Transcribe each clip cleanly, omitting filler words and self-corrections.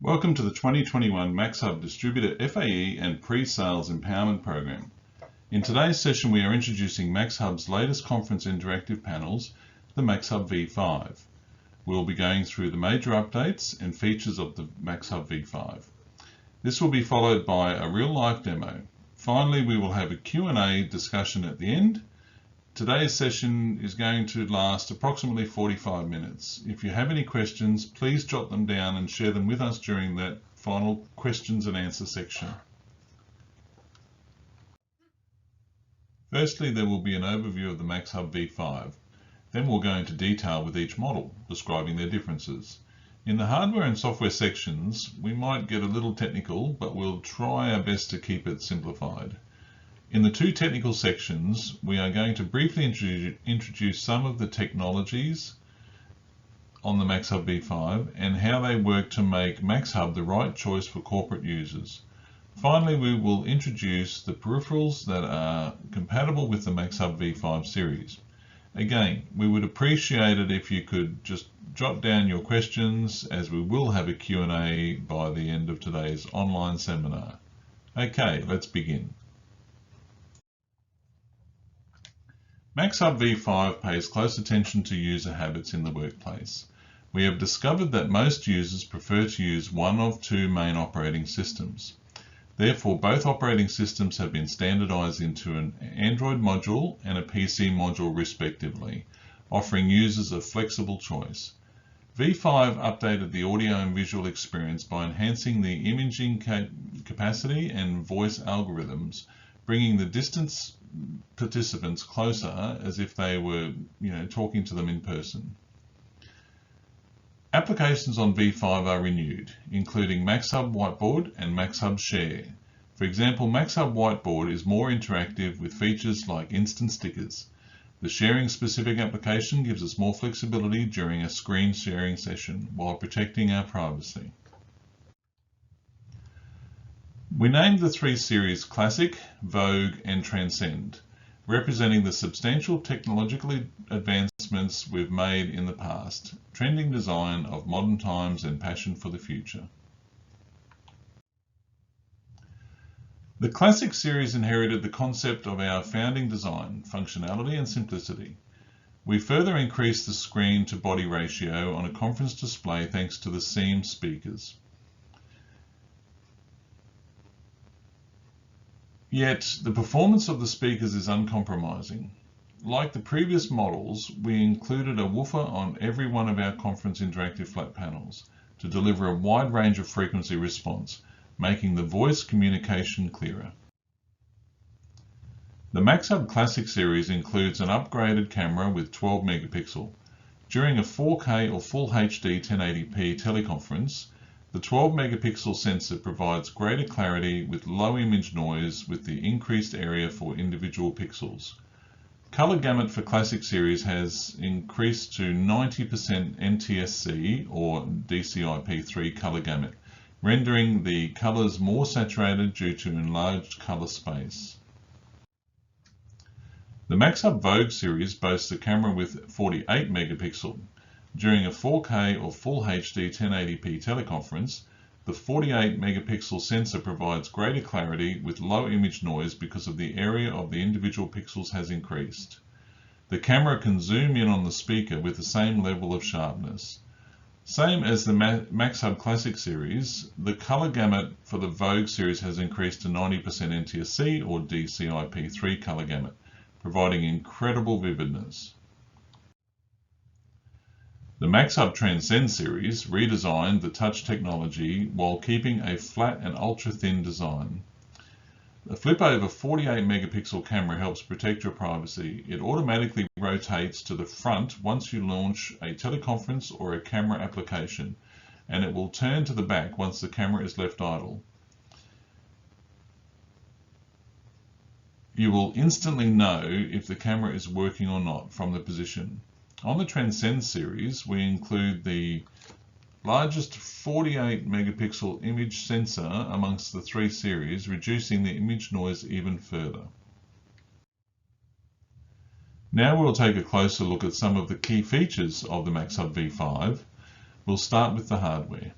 Welcome to the 2021 MAXHUB Distributor FAE and Pre-Sales Empowerment Program. In today's session we are introducing MAXHUB's latest conference interactive panels, the MAXHUB V5. We will be going through the major updates and features of the MAXHUB V5. This will be followed by a real-life demo. Finally, we will have a Q&A discussion at the end. Today's session is going to last approximately 45 minutes. If you have any questions, please jot them down and share them with us during that final questions and answer section. Firstly, there will be an overview of the MAXHUB V5. Then we'll go into detail with each model, describing their differences. In the hardware and software sections, we might get a little technical, but we'll try our best to keep it simplified. In the two technical sections, we are going to briefly introduce some of the technologies on the MAXHUB V5 and how they work to make MAXHUB the right choice for corporate users. Finally, we will introduce the peripherals that are compatible with the MAXHUB V5 series. Again, we would appreciate it if you could just jot down your questions, as we will have a Q&A by the end of today's online seminar. Okay, let's begin. MAXHUB V5 pays close attention to user habits in the workplace. We have discovered that most users prefer to use one of two main operating systems. Therefore, both operating systems have been standardized into an Android module and a PC module respectively, offering users a flexible choice. V5 updated the audio and visual experience by enhancing the imaging capacity and voice algorithms, bringing the distance participants closer as if they were, talking to them in person. Applications on V5 are renewed, including MAXHUB Whiteboard and MAXhub Share. For example, MAXHUB Whiteboard is more interactive with features like instant stickers. The sharing specific application gives us more flexibility during a screen sharing session while protecting our privacy. We named the three series Classic, Vogue and Transcend, representing the substantial technological advancements we've made in the past, trending design of modern times and passion for the future. The Classic series inherited the concept of our founding design, functionality and simplicity. We further increased the screen to body ratio on a conference display thanks to the seam speakers. Yet, the performance of the speakers is uncompromising. Like the previous models, we included a woofer on every one of our conference interactive flat panels to deliver a wide range of frequency response, making the voice communication clearer. The MAXHUB Classic series includes an upgraded camera with 12 megapixel. During a 4K or Full HD 1080p teleconference, the 12 megapixel sensor provides greater clarity with low image noise with the increased area for individual pixels. Color gamut for Classic series has increased to 90% NTSC or DCI-P3 color gamut, rendering the colors more saturated due to enlarged color space. The MAXHUB Vogue series boasts a camera with 48 megapixel. During a 4K or Full HD 1080p teleconference, the 48 megapixel sensor provides greater clarity with low image noise because of the area of the individual pixels has increased. The camera can zoom in on the speaker with the same level of sharpness. Same as the MAXHUB Classic series, the color gamut for the Vogue series has increased to 90% NTSC or DCI-P3 color gamut, providing incredible vividness. The MAXHUB Transcend series redesigned the touch technology while keeping a flat and ultra-thin design. The flip over 48 megapixel camera helps protect your privacy. It automatically rotates to the front once you launch a teleconference or a camera application, and it will turn to the back once the camera is left idle. You will instantly know if the camera is working or not from the position. On the Transcend series, we include the largest 48 megapixel image sensor amongst the three series, reducing the image noise even further. Now we'll take a closer look at some of the key features of the MAXHUB V5. We'll start with the hardware.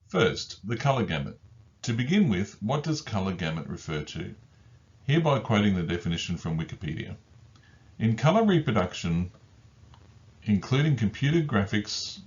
First, the color gamut. To begin with, what does color gamut refer to? Hereby quoting the definition from Wikipedia. In color reproduction, including computer graphics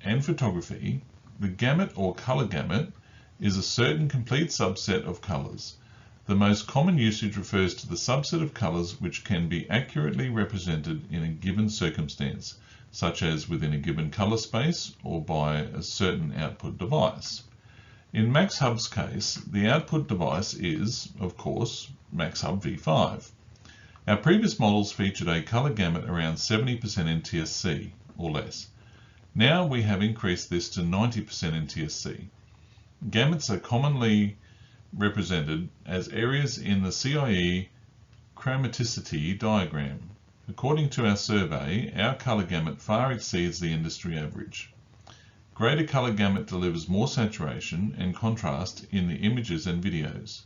and photography, the gamut or color gamut is a certain complete subset of colors. The most common usage refers to the subset of colors which can be accurately represented in a given circumstance, such as within a given color space or by a certain output device. In MAXHUB's case, the output device is, of course, MAXHUB V5. Our previous models featured a color gamut around 70% NTSC or less. Now we have increased this to 90% NTSC. Gamuts are commonly represented as areas in the CIE chromaticity diagram. According to our survey, our color gamut far exceeds the industry average. Greater color gamut delivers more saturation and contrast in the images and videos.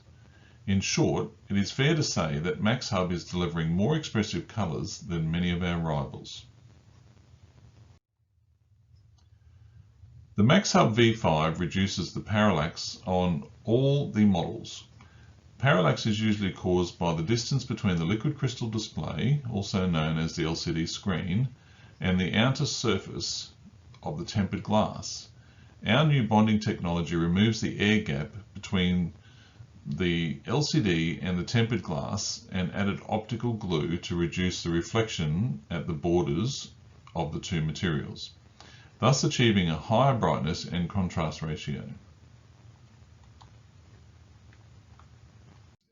In short, it is fair to say that MAXHUB is delivering more expressive colors than many of our rivals. The MAXHUB V5 reduces the parallax on all the models. Parallax is usually caused by the distance between the liquid crystal display, also known as the LCD screen, and the outer surface of the tempered glass. Our new bonding technology removes the air gap between the LCD and the tempered glass and added optical glue to reduce the reflection at the borders of the two materials, thus achieving a higher brightness and contrast ratio.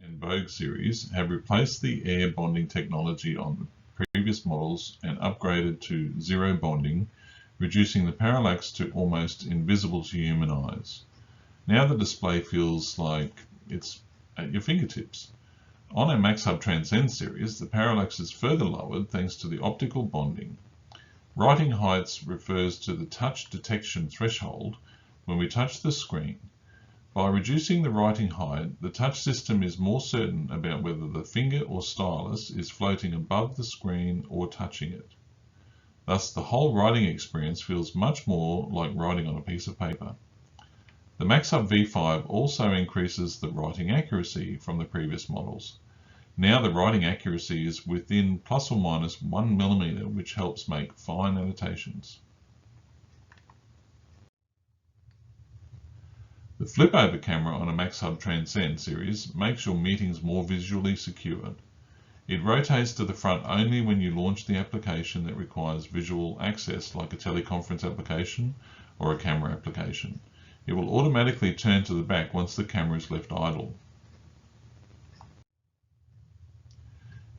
And Vogue series have replaced the air bonding technology on the previous models and upgraded to zero bonding, reducing the parallax to almost invisible to human eyes. Now the display feels like it's at your fingertips. On our MAXHUB Transcend series, the parallax is further lowered thanks to the optical bonding. Writing heights refers to the touch detection threshold when we touch the screen. By reducing the writing height, the touch system is more certain about whether the finger or stylus is floating above the screen or touching it. Thus, the whole writing experience feels much more like writing on a piece of paper. The MAXHUB V5 also increases the writing accuracy from the previous models. Now the writing accuracy is within plus or minus 1 millimeter, which helps make fine annotations. The flip-over camera on a MAXHUB Transcend series makes your meetings more visually secured. It rotates to the front only when you launch the application that requires visual access, like a teleconference application or a camera application. It will automatically turn to the back once the camera is left idle.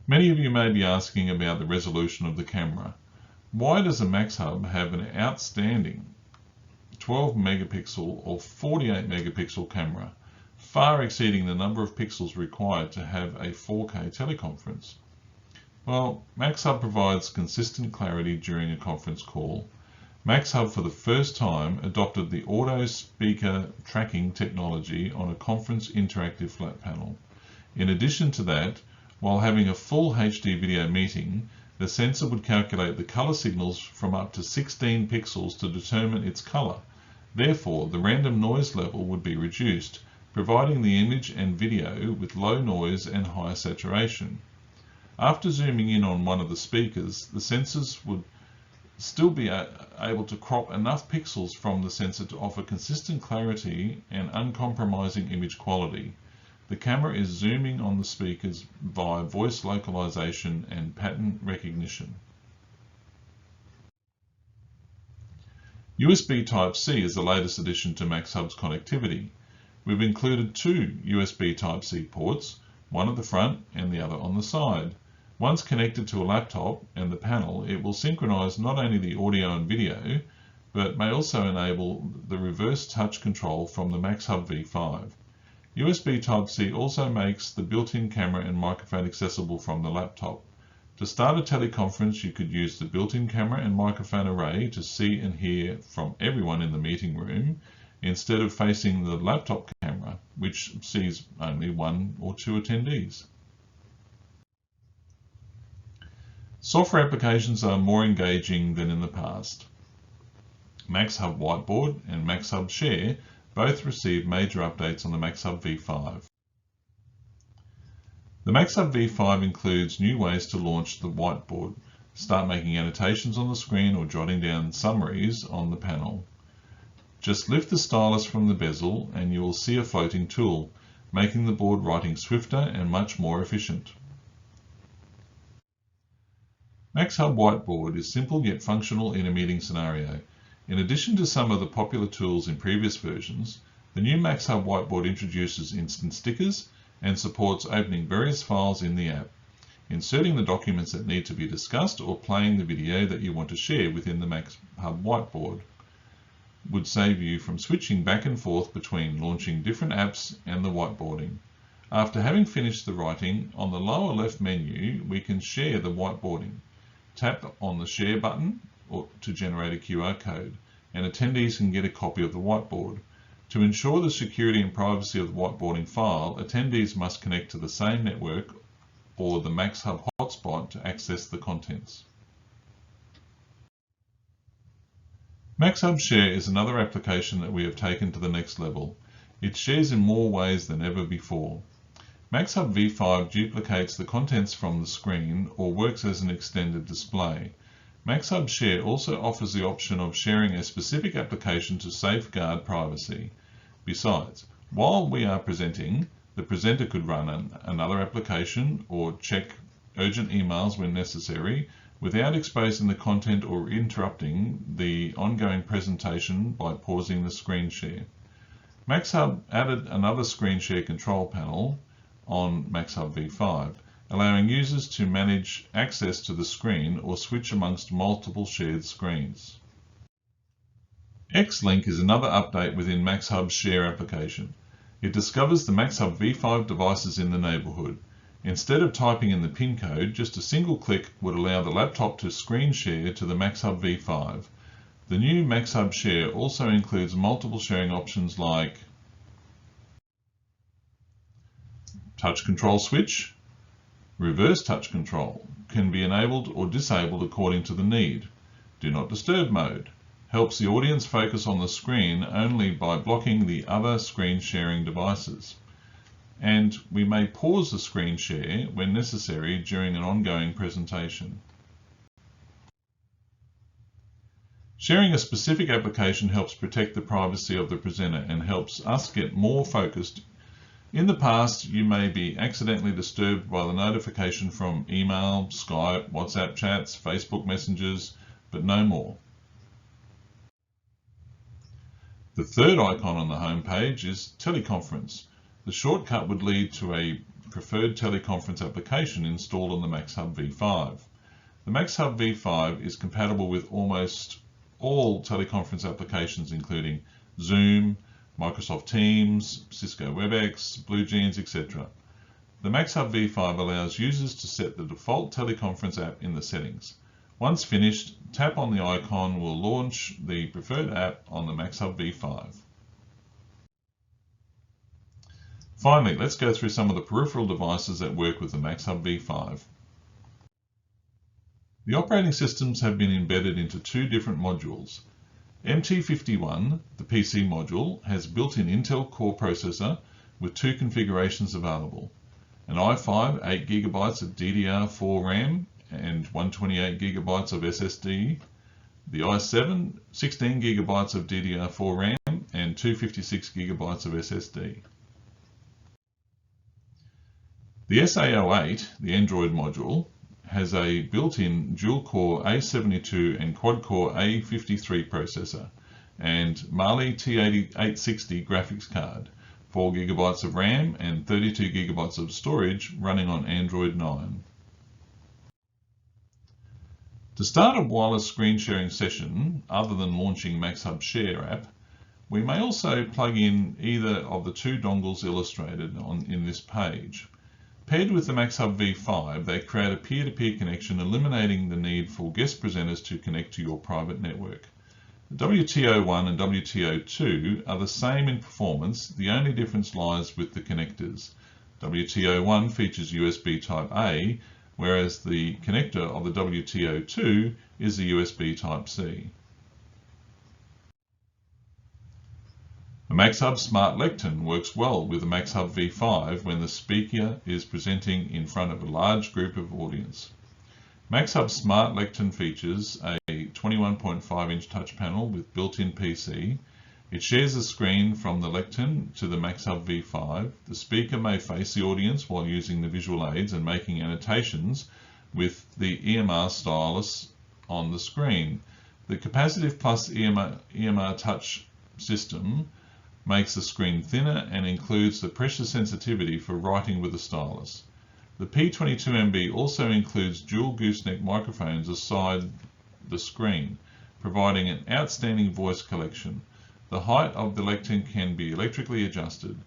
Many of you may be asking about the resolution of the camera. Why does a MAXHUB have an outstanding 12 megapixel or 48 megapixel camera, far exceeding the number of pixels required to have a 4K teleconference? Well, MAXHUB provides consistent clarity during a conference call. MAXHUB for the first time adopted the auto speaker tracking technology on a conference interactive flat panel. In addition to that, while having a full HD video meeting, the sensor would calculate the color signals from up to 16 pixels to determine its color. Therefore, the random noise level would be reduced, providing the image and video with low noise and high saturation. After zooming in on one of the speakers, the sensors would still be able to crop enough pixels from the sensor to offer consistent clarity and uncompromising image quality. The camera is zooming on the speakers via voice localization and pattern recognition. USB Type-C is the latest addition to MAXHUB's connectivity. We've included two USB Type-C ports, one at the front and the other on the side. Once connected to a laptop and the panel, it will synchronize not only the audio and video, but may also enable the reverse touch control from the MAXHUB V5. USB Type-C also makes the built-in camera and microphone accessible from the laptop. To start a teleconference, you could use the built-in camera and microphone array to see and hear from everyone in the meeting room, instead of facing the laptop camera, which sees only one or two attendees. Software applications are more engaging than in the past. MAXHUB Whiteboard and Maxhub Share Both received major updates on the MAXHUB V5. The MAXHUB V5 includes new ways to launch the whiteboard, start making annotations on the screen or jotting down summaries on the panel. Just lift the stylus from the bezel and you will see a floating tool, making the board writing swifter and much more efficient. MAXHUB Whiteboard is simple yet functional in a meeting scenario. In addition to some of the popular tools in previous versions, the new MAXHUB Whiteboard introduces instant stickers and supports opening various files in the app, inserting the documents that need to be discussed, or playing the video that you want to share within the MAXHUB Whiteboard. Would save you from switching back and forth between launching different apps and the whiteboarding. After having finished the writing, on the lower left menu we can share the whiteboarding. Tap on the share button to generate a QR code, and attendees can get a copy of the whiteboard. To ensure the security and privacy of the whiteboarding file, attendees must connect to the same network or the MAXHUB hotspot to access the contents. Maxhub Share is another application that we have taken to the next level. It shares in more ways than ever before. MAXHUB V5 duplicates the contents from the screen or works as an extended display. Maxhub Share also offers the option of sharing a specific application to safeguard privacy. Besides, while we are presenting, the presenter could run another application or check urgent emails when necessary, without exposing the content or interrupting the ongoing presentation by pausing the screen share. MAXHUB added another screen share control panel on MAXHUB V5, allowing users to manage access to the screen or switch amongst multiple shared screens. Xlink is another update within MAXHUB Share application. It discovers the MAXHUB V5 devices in the neighbourhood. Instead of typing in the PIN code, just a single click would allow the laptop to screen share to the MAXHUB V5. The new MAXHUB Share also includes multiple sharing options like touch control switch, reverse touch control, can be enabled or disabled according to the need. Do not disturb mode helps the audience focus on the screen only by blocking the other screen sharing devices. And we may pause the screen share when necessary during an ongoing presentation. Sharing a specific application helps protect the privacy of the presenter and helps us get more focused. In the past, you may be accidentally disturbed by the notification from email, Skype, WhatsApp chats, Facebook messages, but no more. The third icon on the home page is Teleconference. The shortcut would lead to a preferred teleconference application installed on the MAXHUB V5. The MAXHUB V5 is compatible with almost all teleconference applications, including Zoom, Microsoft Teams, Cisco WebEx, BlueJeans, etc. The MAXHUB V5 allows users to set the default teleconference app in the settings. Once finished, tap on the icon will launch the preferred app on the MAXHUB V5. Finally, let's go through some of the peripheral devices that work with the MAXHUB V5. The operating systems have been embedded into two different modules. MT51, the PC module, has built-in Intel Core processor with two configurations available. An i5 8GB of DDR4 RAM and 128GB of SSD. The i7 16GB of DDR4 RAM and 256GB of SSD. The SAO8, the Android module, has a built-in dual-core A72 and quad-core A53 processor and Mali T860 graphics card, 4GB of RAM and 32GB of storage running on Android 9. To start a wireless screen sharing session, other than launching MAXHUB Share app, we may also plug in either of the two dongles illustrated in this page. Paired with the MAXHUB V5, they create a peer-to-peer connection, eliminating the need for guest presenters to connect to your private network. The WTO1 and WTO2 are the same in performance, the only difference lies with the connectors. WTO1 features USB Type-A, whereas the connector of the WTO2 is the USB Type-C. A MAXHUB Smart Lectern works well with a MAXHUB V5 when the speaker is presenting in front of a large group of audience. MAXHUB Smart Lectern features a 21.5-inch touch panel with built-in PC. It shares the screen from the lectern to the MAXHUB V5. The speaker may face the audience while using the visual aids and making annotations with the EMR stylus on the screen. The Capacitive Plus EMR touch system makes the screen thinner and includes the pressure sensitivity for writing with the stylus. The P22MB also includes dual gooseneck microphones aside the screen, providing an outstanding voice collection. The height of the lectern can be electrically adjusted.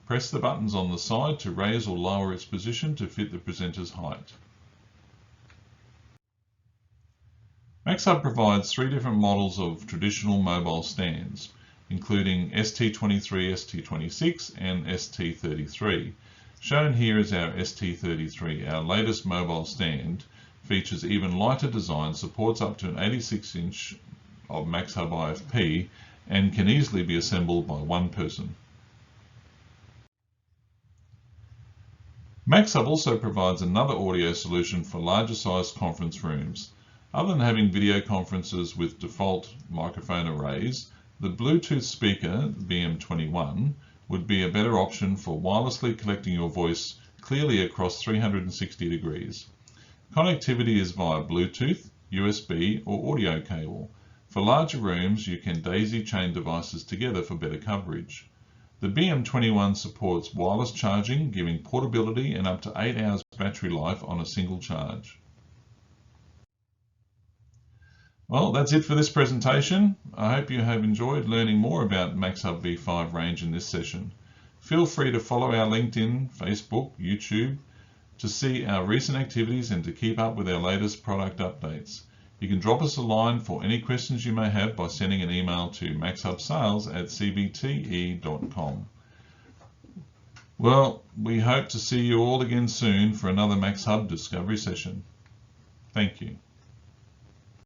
Press the buttons on the side to raise or lower its position to fit the presenter's height. MAXHUB provides 3 different models of traditional mobile stands, including ST23, ST26 and ST33. Shown here is our ST33. Our latest mobile stand features even lighter design, supports up to an 86-inch of MAXHUB IFP, and can easily be assembled by one person. MAXHUB also provides another audio solution for larger sized conference rooms. Other than having video conferences with default microphone arrays, the Bluetooth speaker, BM21, would be a better option for wirelessly collecting your voice clearly across 360 degrees. Connectivity is via Bluetooth, USB, or audio cable. For larger rooms, you can daisy chain devices together for better coverage. The BM21 supports wireless charging, giving portability and up to 8 hours battery life on a single charge. Well, that's it for this presentation. I hope you have enjoyed learning more about MAXHUB V5 range in this session. Feel free to follow our LinkedIn, Facebook, YouTube to see our recent activities and to keep up with our latest product updates. You can drop us a line for any questions you may have by sending an email to maxhubsales@cvte.com. Well, we hope to see you all again soon for another MAXHUB Discovery session. Thank you.